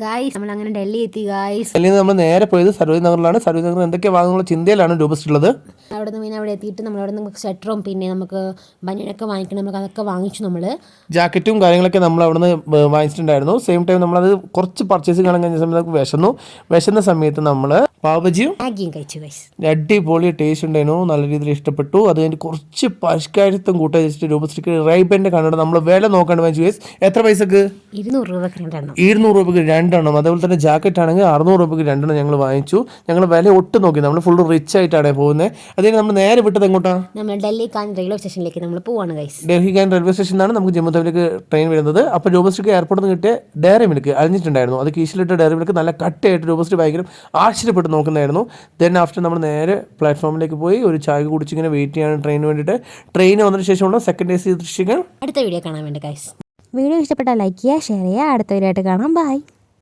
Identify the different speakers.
Speaker 1: Guys നമ്മൾ അങ്ങനെ ഡൽഹി എത്തി ഗായ്സ്.
Speaker 2: ഡൽഹിയിൽ നിന്ന് നമ്മൾ നേരെ പോയത് സരോജിനി നഗറിലാണ്. സരോജിനി നഗറിൽ എന്തൊക്കെ വാങ്ങുന്നുള്ള ചിന്തയിലാണ് രൂപസിട്ടുള്ളത്.
Speaker 1: അവിടെ നിന്ന് പിന്നെ അവിടെ എത്തിയിട്ട് നമ്മളവിടെ നിന്ന് സ്വെറ്ററും പിന്നെ നമുക്ക് ബനിയനൊക്കെ വാങ്ങിക്കണം. നമുക്ക് അതൊക്കെ വാങ്ങിച്ചു. നമ്മൾ
Speaker 2: ജാക്കറ്റും കാര്യങ്ങളൊക്കെ നമ്മൾ അവിടെ നിന്ന് വാങ്ങിച്ചിട്ടുണ്ടായിരുന്നു. സെയിം ടൈം നമ്മളത് കുറച്ച് പർച്ചേസ് കാണാൻ കഴിഞ്ഞ സമയത്ത് നമുക്ക് വിശന്ന സമയത്ത് നമ്മൾ പാവജിയും
Speaker 1: മാഗിയും കഴിച്ചു ഗൈസ്.
Speaker 2: അടിപൊളി ടേസ്റ്റ് ഉണ്ടായിരുന്നു. നല്ല രീതിയിൽ ഇഷ്ടപ്പെട്ടു. അത് കഴിഞ്ഞ് കുറച്ച് പരിഷ്കാരത്വം കൂട്ടി വെച്ചിട്ട് രൂപശ്രീക്ക് റൈബൻ്റെ കണ്ടിട്ട് നമ്മൾ വില നോക്കാണ്ട് വാങ്ങിച്ചു ഗൈസ്. എത്ര പൈസക്ക്?
Speaker 1: 200 രൂപയ്ക്ക് 2
Speaker 2: 200 രൂപയ്ക്ക് 2 എണ്ണം. അതേപോലെ തന്നെ ജാക്കറ്റ് ആണെങ്കിൽ 600 രൂപയ്ക്ക് 2 എണ്ണം ഞങ്ങൾ വാങ്ങിച്ചു. ഞങ്ങൾ വില ഒട്ട് നോക്കി. നമ്മൾ ഫുൾ റിച്ച് ആയിട്ടാണ് പോകുന്നത്. അതിന് നമ്മൾ നേരെ വിട്ടത് എങ്ങോട്ടാണ്?
Speaker 1: നമ്മൾ ഡൽഹി കാൻ റെയിൽവേ സ്റ്റേഷനിലേക്ക് നമ്മൾ പോവാണ് ഗൈസ്.
Speaker 2: ഡൽഹി കാൻ റെയിൽവേ സ്റ്റേഷനിലാണ് നമുക്ക് ജമ്മു താവിലേക്ക് ട്രെയിൻ വരുന്നത്. അപ്പോൾ രൂപശ്രീക്ക് എയർപോർട്ടിൽ നിന്ന് കിട്ടിയ ഡയറി മിൽക്ക് അരിഞ്ഞിട്ടുണ്ടായിരുന്നു. അത് കീശിലിട്ട് ഡയറി മിൽക്ക് നല്ല കട്ടയായിട്ട് രൂപശ്രീ ഭയങ്കര ആശ്ചര്യപ്പെട്ട് നോക്കുന്നതായിരുന്നു. ദെൻ ആഫ്റ്റർ നമ്മൾ നേരെ പ്ലാറ്റ്ഫോമിലേക്ക് പോയി ഒരു ചായ കുടിച്ചിങ്ങനെ വെയിറ്റ് ചെയ്യാണ് ട്രെയിനിന് വേണ്ടിയിട്ട്. ട്രെയിൻ വന്നതിന് ശേഷമുള്ള സെക്കൻഡ് AC ദൃശ്യങ്ങൾ
Speaker 1: അടുത്ത വീഡിയോ കാണാൻ വേണ്ടി ഗൈസ്.
Speaker 3: വീഡിയോ ഇഷ്ടപ്പെട്ടാൽ ലൈക്ക് ചെയ്യുക, ഷെയർ ചെയ്യുക. അടുത്ത വീഡിയോ ആയിട്ട് കാണാം. ബൈ.